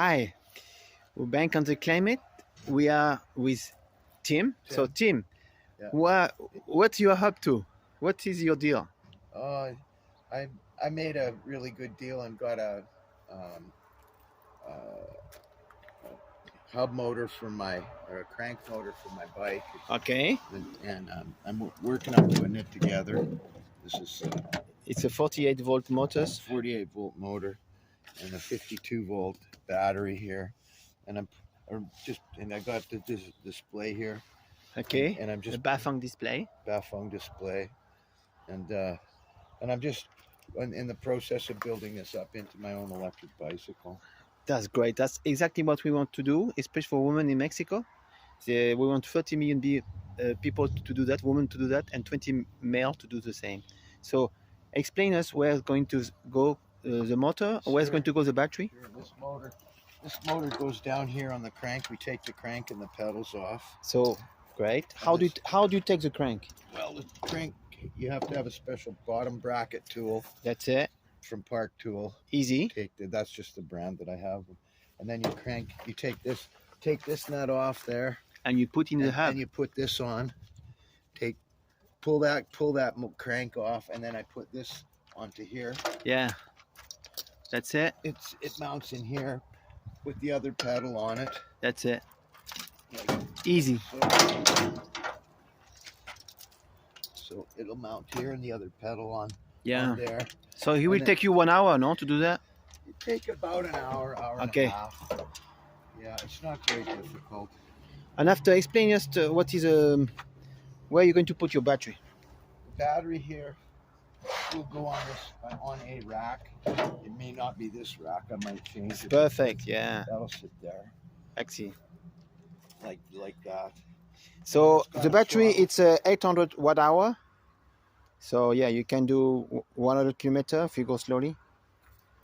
Hi, we're Bank on the Climate. We are with Tim. So Tim, Yeah. what you are up to? What is your deal? Uh, I made a really good deal and got um, a hub motor for or a crank motor for my bike, Okay, and I'm working on putting it together. This is it's a 48 volt motors. 48-volt motor and a 52-volt battery here, and I got the display here. Okay, and I'm the just Bafang display. Bafang display, and I'm just in the process of building this up into my own electric bicycle. That's great. That's exactly what we want to do, especially for women in Mexico. We want 30 million people to do that, women to do that, and 20 male to do the same. So, explain us where it's going to go the motor, where it's going to go the battery. Sure. This motor goes down here on the crank. We take the crank and the pedals off. So, great. How do you take the crank? Well, the crank, you have to have a special bottom bracket tool. That's it. From Park Tool. Easy. That's just the brand that I have. And then you take this nut off there. And you put in the hub. And you put this on. Pull that crank off, and then I put this onto here. Yeah. That's it. It mounts in here with the other pedal on it. That's it. Easy. So it'll mount here and the other pedal on there. So it will take you 1 hour, no, to do that? It take about an hour and a half. Yeah, it's not very difficult. And after, explain us what is where you're going to put your battery. The battery here will go on a rack. It may not be this rack. I might change it. Perfect. Yeah. That'll sit there. Excellent. Like that. So the battery, it's 800 watt hour. So yeah, you can do 100 kilometer if you go slowly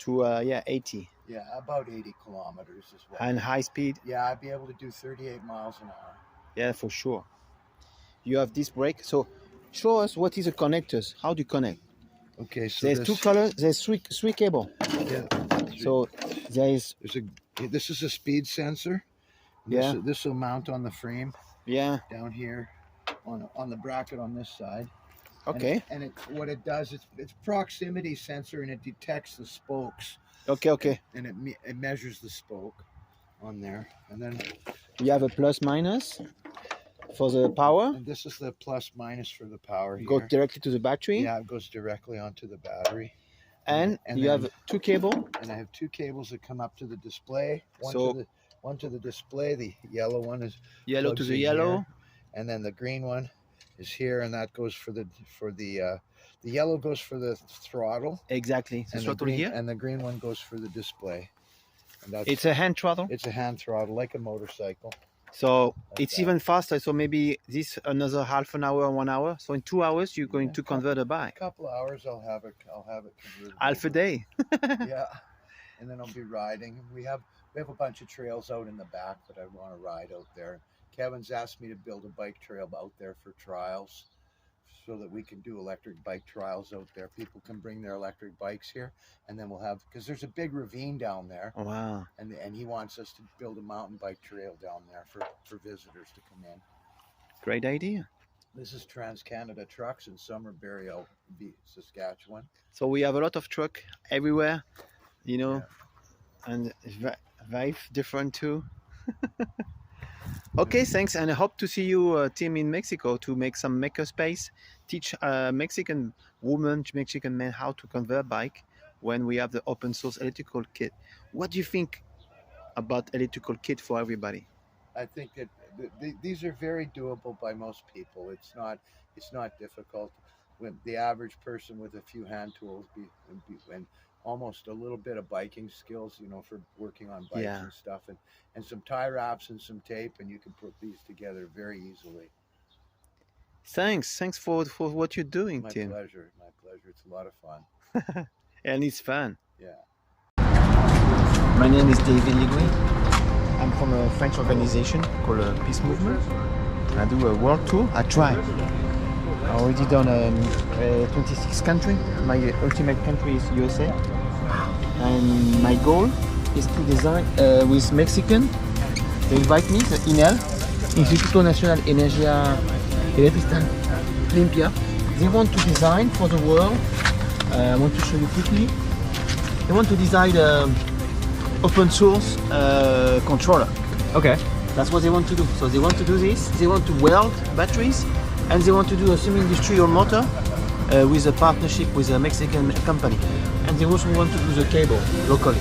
to 80. Yeah, about 80 kilometers as well. And high speed. Yeah, I'd be able to do 38 miles an hour. Yeah, for sure. You have this brake. So show us what is the connectors. How do you connect? Okay, so there's 2 colors. There's three cable. Yeah. So this is a speed sensor. This will mount on the frame. Yeah. Down here, on the bracket on this side. Okay. And what it does, it's proximity sensor, and it detects the spokes. Okay. And it measures the spoke on there, and then you have a plus minus for the power. And this is the plus minus for the power. Go directly to the battery. Yeah, it goes directly onto the battery. And you have 2 cables. And I have 2 cables that come up to the display. One to the display. The yellow one is yellow to the yellow, here. And then the green one is here, and that goes for the yellow goes for the throttle. Exactly. And the throttle here. And the green one goes for the display. And it's a hand throttle. It's a hand throttle, like a motorcycle. So it's even faster. So maybe this another half an hour, 1 hour. So in 2 hours, you're going to convert a bike. A couple of hours, I'll have it converted. Half a day. Yeah, and then I'll be riding. We have a bunch of trails out in the back that I want to ride out there. Kevin's asked me to build a bike trail out there for trials, so that we can do electric bike trials out there. People can bring their electric bikes here, and then because there's a big ravine down there. Oh, wow. And he wants us to build a mountain bike trail down there for visitors to come in. Great idea. This is Trans-Canada Trucks in Summerberry, Saskatchewan. So we have a lot of truck everywhere, and very different too. Okay, thanks, and I hope to see you, Tim, in Mexico to make some makerspace, teach Mexican women, Mexican men how to convert bike when we have the open source electrical kit. What do you think about electrical kit for everybody? I think that these are very doable by most people. It's not difficult. When the average person with a few hand tools and almost a little bit of biking skills, for working on bikes and stuff, and some tie wraps and some tape, and you can put these together very easily. Thanks for what you're doing, Tim. My pleasure. It's a lot of fun. And it's fun. Yeah. My name is David Ligui. I'm from a French organization called Peace Movement. I do a world tour. I try. I already done 26 countries. My ultimate country is USA. And my goal is to design with Mexican. They invite me, the INEEL, Instituto Nacional Energía Eléctrica Limpia. They want to design for the world. I want to show you quickly. They want to design open source controller. Okay. That's what they want to do. So they want to do this. They want to weld batteries, and they want to do a semi-industrial motor with a partnership with a Mexican company. And they also want to do the cable locally.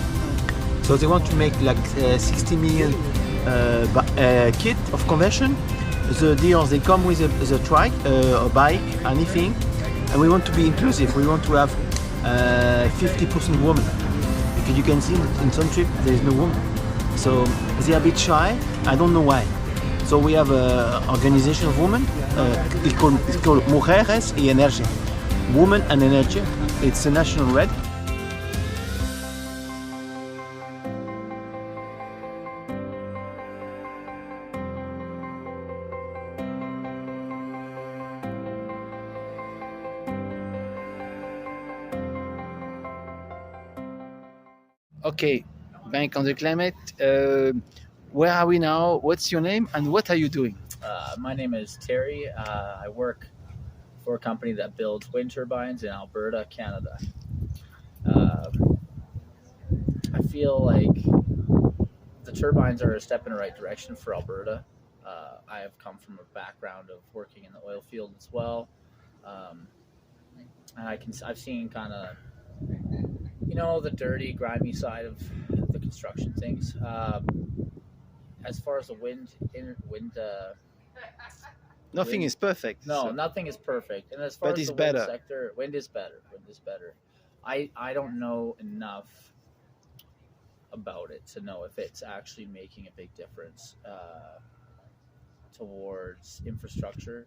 So they want to make like 60 million kit of conversion. The deals, they come with a trike, a bike, anything. And we want to be inclusive. We want to have 50% women. Because you can see in Suntrip, there is no woman. So they are a bit shy. I don't know why. So we have an organization of women. It's called Mujeres y Energía. Women and Energy. It's a national red. Okay, Bank on the Climate. Where are we now? What's your name and what are you doing? My name is Terry. I work for a company that builds wind turbines in Alberta, Canada. I feel like the turbines are a step in the right direction for Alberta. I have come from a background of working in the oil field as well, and I've seen kind of the dirty, grimy side of the construction things. As far as the wind. Nothing is perfect. No, so. nothing is perfect. And as far But as it's the wind better. sector, wind is better. I don't know enough about it to know if it's actually making a big difference towards infrastructure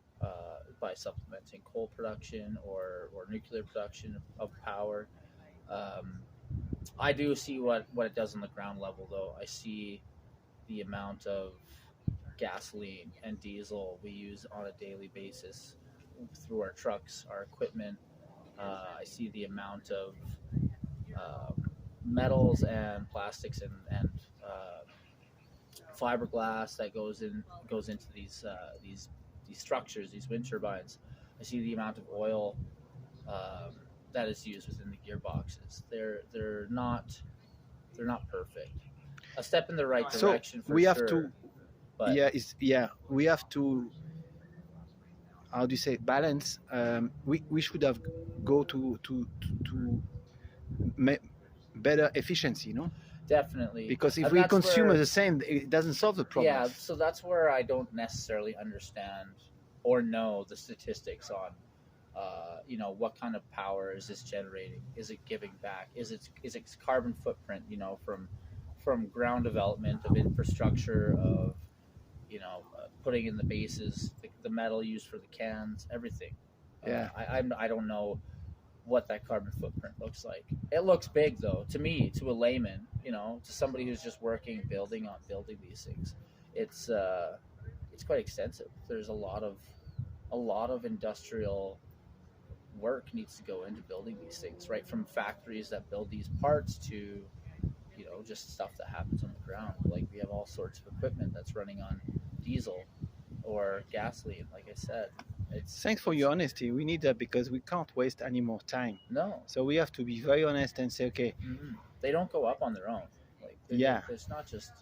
by supplementing coal production or nuclear production of power. I do see what it does on the ground level, though. I see the amount of gasoline and diesel we use on a daily basis through our trucks, our equipment. I see the amount of metals and plastics and fiberglass that goes into these structures, these wind turbines. I see the amount of oil that is used within the gearboxes. They're not perfect. A step in the right direction for we have sure. To, but we have to. How do you say balance? We should have go to better efficiency, no? Definitely. Because if we consume the same, it doesn't solve the problem. Yeah, so that's where I don't necessarily understand or know the statistics on, what kind of power is this generating? Is it giving back? Is its carbon footprint, from ground development of infrastructure of, putting in the bases, the metal used for the cans, everything. Yeah. I don't know what that carbon footprint looks like. It looks big, though, to me, to a layman, to somebody who's just building these things. It's quite extensive. There's a lot of industrial work needs to go into building these things, right from factories that build these parts to just stuff that happens on the ground. Like, we have all sorts of equipment that's running on diesel or gasoline, like I said. Thanks for your honesty. We need that because we can't waste any more time. No. So we have to be very honest and say, okay. Mm-hmm. They don't go up on their own. It's not just,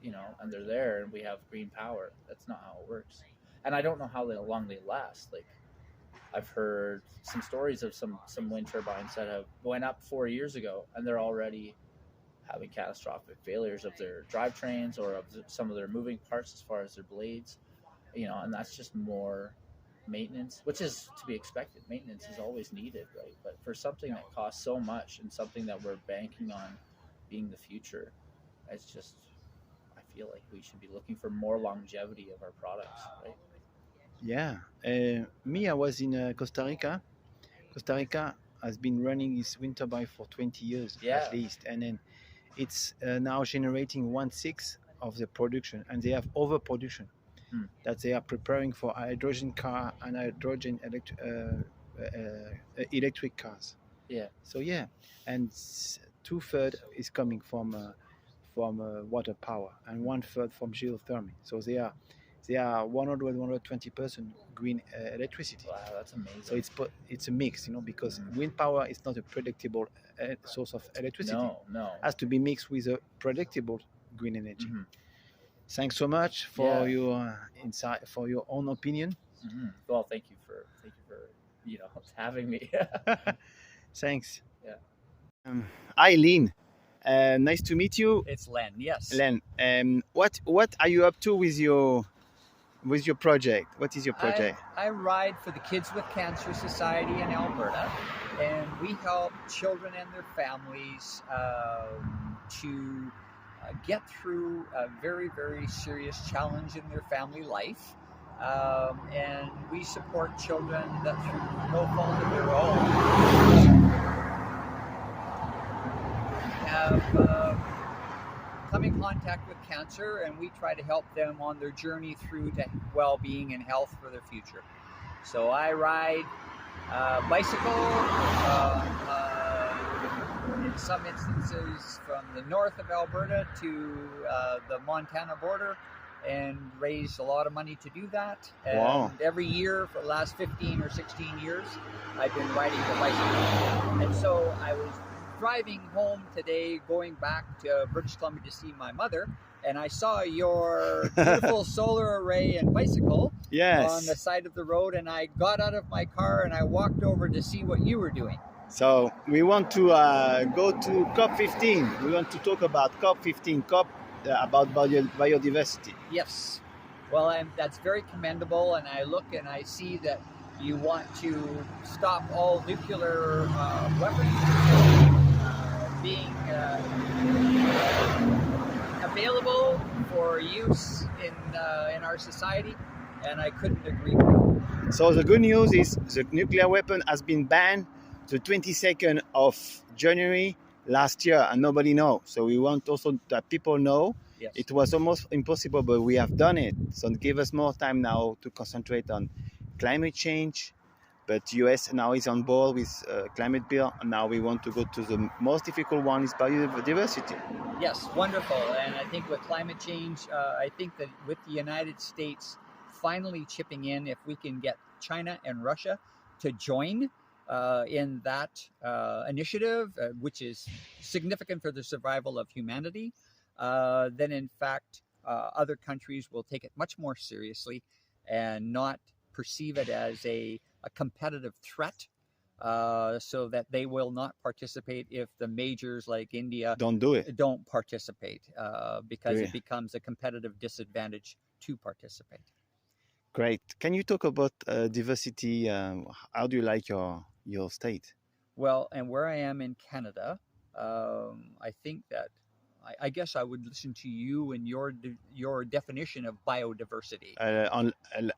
and they're there and we have green power. That's not how it works. And I don't know how long they last. Like, I've heard some stories of some wind turbines that have went up 4 years ago and they're already having catastrophic failures of their drivetrains or of some of their moving parts as far as their blades. And that's just more maintenance, which is to be expected. Maintenance is always needed, right? But for something that costs so much and something that we're banking on being the future, I feel like we should be looking for more longevity of our products, right? Yeah. I was in Costa Rica. Costa Rica has been running its wind turbine for 20 years at least, and then it's now generating 1/6 of the production, and they have overproduction that they are preparing for hydrogen car and hydrogen electric cars. Yeah. So yeah, and 2/3 is coming from water power and 1/3 from geothermal. So they are 120% green electricity. Wow, that's amazing. So it's a mix, because wind power is not a predictable source of electricity. No. It has to be mixed with a predictable green energy. Thanks so much for your insight, for your own opinion. Well, thank you for having me. Thanks. Yeah. Eileen, nice to meet you. It's Len. Yes. Len, what are you up to with your project? What is your project? I ride for the Kids with Cancer Society in Alberta, and we help children and their families to get through a very, very serious challenge in their family life. And we support children that through no fault of their own have come in contact with cancer, and we try to help them on their journey through to well-being and health for their future. So I ride bicycle in some instances from the north of Alberta to the Montana border, and raise a lot of money to do that. And wow. Every year for the last 15 or 16 years, I've been riding the bicycle. And so I was driving home today, going back to British Columbia to see my mother, and I saw your beautiful solar array and bicycle on the side of the road, and I got out of my car and I walked over to see what you were doing. So we want to go to COP15. We want to talk about COP15, about biodiversity. Yes. Well, that's very commendable, and I look and I see that you want to stop all nuclear weapons being available for use in our society, and I couldn't agree more. So the good news is the nuclear weapon has been banned the 22nd of January last year, and nobody knows. So we want also that people know. Yes. It was almost impossible, but we have done it. So give us more time now to concentrate on climate change. But US now is on board with climate bill, and now we want to go to the most difficult one, is biodiversity. Yes, wonderful. And I think with climate change, I think that with the United States finally chipping in, if we can get China and Russia to join in that initiative, which is significant for the survival of humanity, then in fact other countries will take it much more seriously and not perceive it as a competitive threat, so that they will not participate if the majors like India don't participate, because it becomes a competitive disadvantage to participate. Great. Can you talk about diversity? How do you like your state? Well, and where I am in Canada, I think that I guess I would listen to you and your definition of biodiversity. On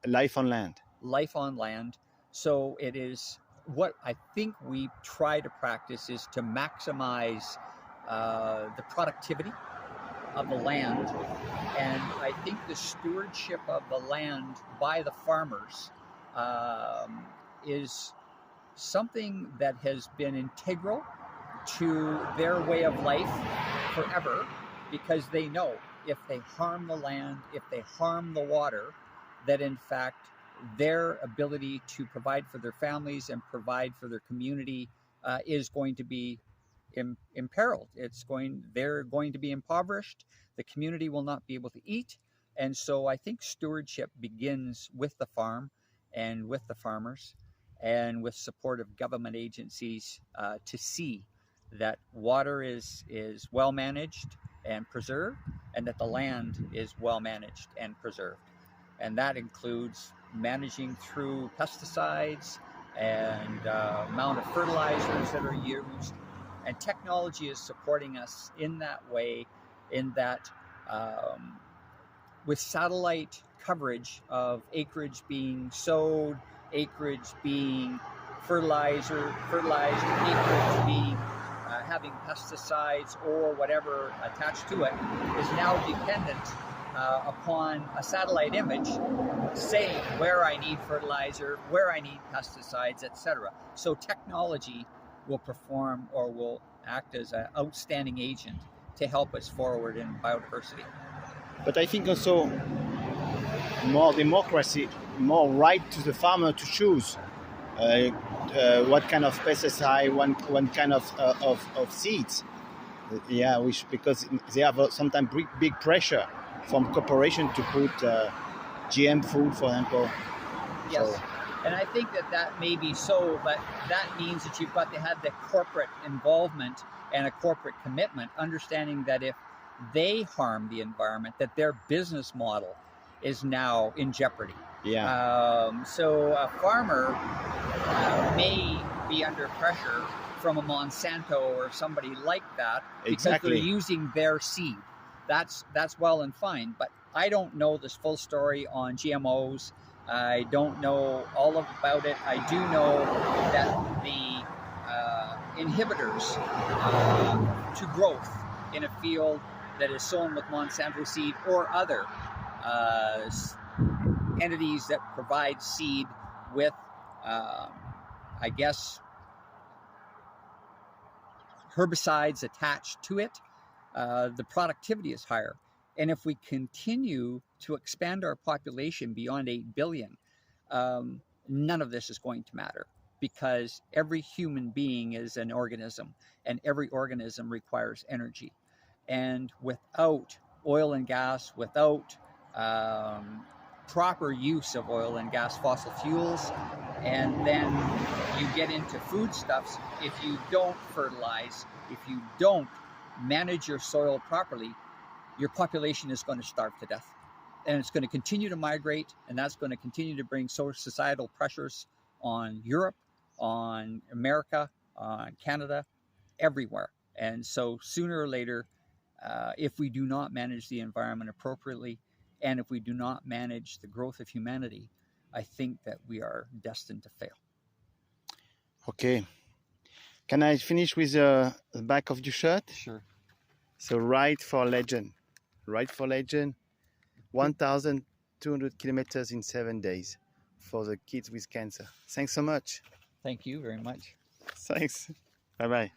life on land. Life on land. So it is what I think we try to practice is to maximize the productivity of the land, and I think the stewardship of the land by the farmers is something that has been integral to their way of life forever, because they know if they harm the land, if they harm the water, that in fact their ability to provide for their families and provide for their community is going to be imperiled. They're going to be impoverished. The community will not be able to eat. And so I think stewardship begins with the farm and with the farmers and with support of government agencies to see that water is well managed and preserved, and that the land is well managed and preserved. And that includes managing through pesticides and amount of fertilizers that are used. And technology is supporting us in that way, in that with satellite coverage of acreage being sowed, acreage being fertilized, acreage being having pesticides or whatever attached to it, is now dependent upon a satellite image saying where I need fertilizer, where I need pesticides, etc. So technology will perform or will act as an outstanding agent to help us forward in biodiversity. But I think also more democracy, more right to the farmer to choose what kind of pesticide, one kind of seeds. Yeah, because they have sometimes big pressure from corporation to put GM food, for example. Yes, So, and I think that may be so, but that means that you've got to have the corporate involvement and a corporate commitment, understanding that if they harm the environment, that their business model is now in jeopardy. yeah. So a farmer may be under pressure from a Monsanto or somebody like that because they're using their seed. That's well and fine, but I don't know this full story on GMOs. I don't know all about it. I do know that the inhibitors to growth in a field that is sown with Monsanto seed or other entities that provide seed with, I guess, herbicides attached to it, the productivity is higher. And if we continue to expand our population beyond 8 billion, none of this is going to matter, because every human being is an organism, and every organism requires energy. And without oil and gas, without proper use of oil and gas, fossil fuels, and then you get into foodstuffs, if you don't fertilize, if you don't manage your soil properly, your population is going to starve to death. And it's going to continue to migrate, and that's going to continue to bring societal pressures on Europe, on America, on Canada, everywhere. And so sooner or later, if we do not manage the environment appropriately, and if we do not manage the growth of humanity, I think that we are destined to fail. Okay. Can I finish with the back of your shirt? Sure. So, Ride for Legend. Ride for Legend, 1,200 kilometers in 7 days for the kids with cancer. Thanks so much. Thank you very much. Thanks. Bye-bye.